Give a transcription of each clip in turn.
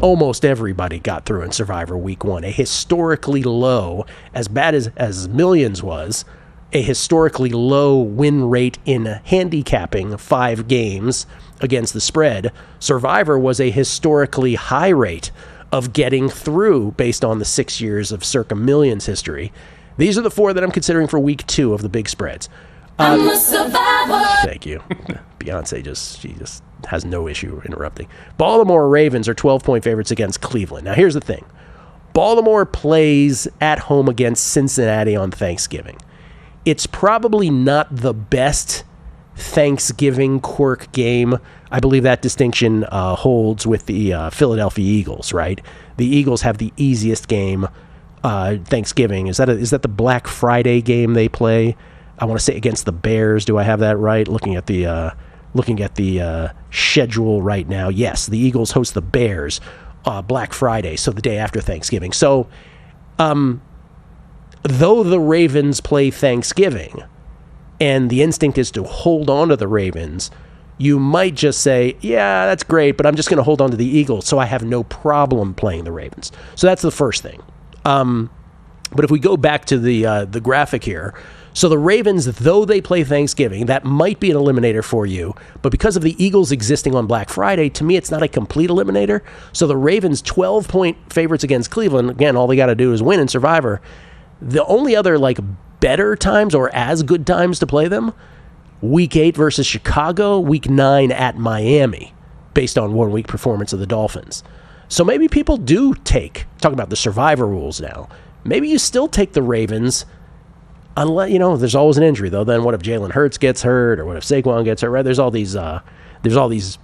almost everybody got through in Survivor Week 1. A historically low, as bad as Millions was, a historically low win rate in handicapping 5 games against the spread. Survivor was a historically high rate of getting through based on the 6 years of Circa Millions history. These are the 4 that I'm considering for Week 2 of the big spreads. I'm a survivor. Thank you. Beyonce she just has no issue interrupting. Baltimore Ravens are 12-point favorites against Cleveland. Now, here's the thing. Baltimore plays at home against Cincinnati on Thanksgiving. It's probably not the best Thanksgiving quirk game. I believe that distinction holds with the Philadelphia Eagles, right? The Eagles have the easiest game Thanksgiving. Is that the Black Friday game they play? I want to say against the Bears. Do I have that right? Looking at the schedule right now. Yes, the Eagles host the Bears Black Friday, so the day after Thanksgiving. So, though the Ravens play Thanksgiving, and the instinct is to hold on to the Ravens, you might just say, yeah, that's great, but I'm just going to hold on to the Eagles, so I have no problem playing the Ravens. So that's the first thing. But if we go back to the graphic here, so the Ravens, though they play Thanksgiving, that might be an eliminator for you. But because of the Eagles existing on Black Friday, to me, it's not a complete eliminator. So the Ravens, 12-point favorites against Cleveland. Again, all they got to do is win in Survivor. The only other better times or as good times to play them, Week 8 versus Chicago, Week 9 at Miami, based on 1 week performance of the Dolphins. So maybe people do talking about the Survivor rules now, maybe you still take the Ravens. Unless, there's always an injury, though. Then what if Jalen Hurts gets hurt, or what if Saquon gets hurt? Right? There's all these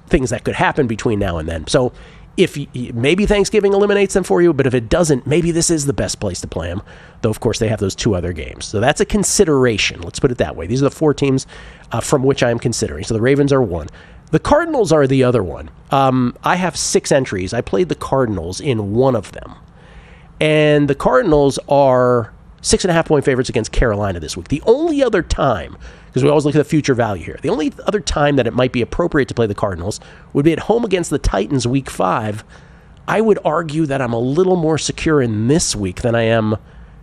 things that could happen between now and then. So if maybe Thanksgiving eliminates them for you, but if it doesn't, maybe this is the best place to play them. Though, of course, they have those 2 other games. So that's a consideration. Let's put it that way. These are the 4 teams from which I am considering. So the Ravens are 1. The Cardinals are the other one. I have 6 entries. I played the Cardinals in 1 of them. And the Cardinals are 6.5-point favorites against Carolina this week. The only other time, because we always look at the future value here, the only other time that it might be appropriate to play the Cardinals would be at home against the Titans Week 5. I would argue that I'm a little more secure in this week than I am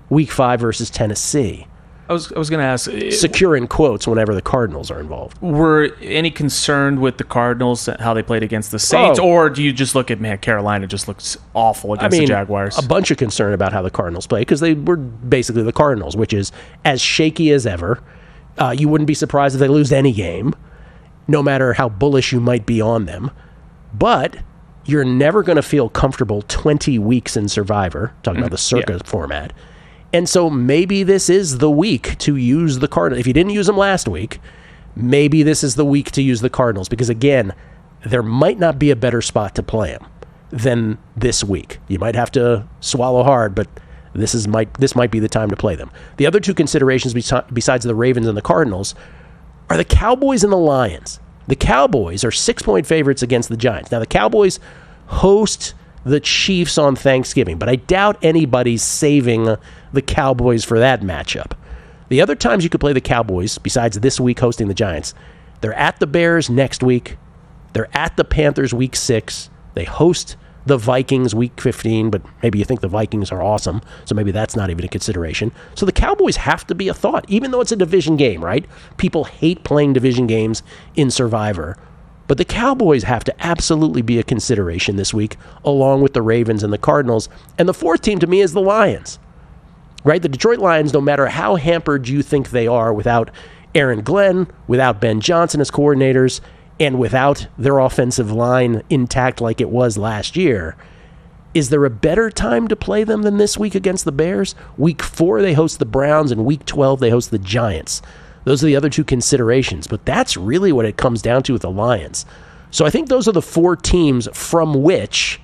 Week 5 versus Tennessee. I was going to ask... Secure in quotes whenever the Cardinals are involved. Were any concerned with the Cardinals, how they played against the Saints? Or do you just look at, Carolina just looks awful against the Jaguars? A bunch of concern about how the Cardinals play, because they were basically the Cardinals, which is as shaky as ever. You wouldn't be surprised if they lose any game, no matter how bullish you might be on them. But you're never going to feel comfortable 20 weeks in Survivor, talking about the Circa format. And so maybe this is the week to use the Cardinals. If you didn't use them last week, maybe this is the week to use the Cardinals. Because, again, there might not be a better spot to play them than this week. You might have to swallow hard, but this might be the time to play them. The other 2 considerations besides the Ravens and the Cardinals are the Cowboys and the Lions. The Cowboys are 6-point favorites against the Giants. Now, the Cowboys host the Chiefs on Thanksgiving, but I doubt anybody's saving the Cowboys for that matchup. The other times you could play the Cowboys, besides this week hosting the Giants, they're at the Bears next week. They're at the Panthers Week 6. They host the Vikings Week 15, but maybe you think the Vikings are awesome, so maybe that's not even a consideration. So the Cowboys have to be a thought, even though it's a division game, right? People hate playing division games in Survivor. But the Cowboys have to absolutely be a consideration this week, along with the Ravens and the Cardinals. And the 4th team to me is the Lions, right? The Detroit Lions, no matter how hampered you think they are without Aaron Glenn, without Ben Johnson as coordinators, and without their offensive line intact like it was last year, is there a better time to play them than this week against the Bears? Week 4, they host the Browns, and Week 12, they host the Giants. Those are the other 2 considerations, but that's really what it comes down to with the Lions. So I think those are the 4 teams from which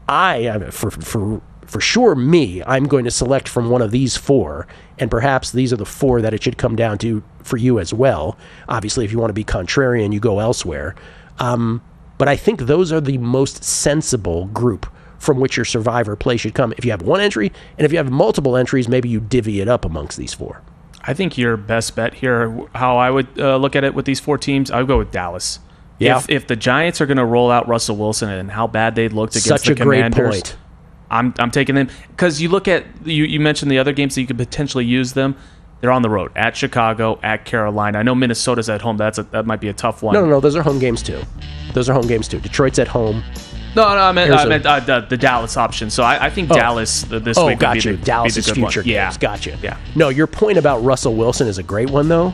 for sure I'm going to select from one of these 4, and perhaps these are the 4 that it should come down to for you as well. Obviously, if you want to be contrarian, you go elsewhere. But I think those are the most sensible group from which your Survivor play should come. If you have 1 entry, and if you have multiple entries, maybe you divvy it up amongst these 4. I think your best bet here, how I would look at it with these 4 teams, I would go with Dallas. Yeah. If the Giants are going to roll out Russell Wilson and how bad they looked against the Commanders, great point. I'm taking them because you look at you mentioned the other games that you could potentially use them. They're on the road at Chicago, at Carolina. I know Minnesota's at home. That might be a tough one. No. Those are home games too. Detroit's at home. No, I meant the Dallas option. So I think Dallas this week would be Dallas's the good future one. games. Gotcha. Yeah. No, your point about Russell Wilson is a great one, though.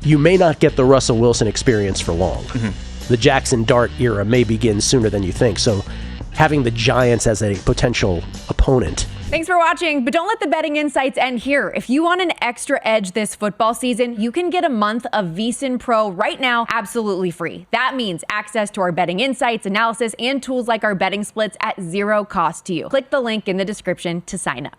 You may not get the Russell Wilson experience for long. Mm-hmm. The Jackson Dart era may begin sooner than you think. So having the Giants as a potential opponent. Thanks for watching, but don't let the betting insights end here. If you want an extra edge this football season, you can get a month of VSiN Pro right now absolutely free. That means access to our betting insights, analysis, and tools like our betting splits at zero cost to you. Click the link in the description to sign up.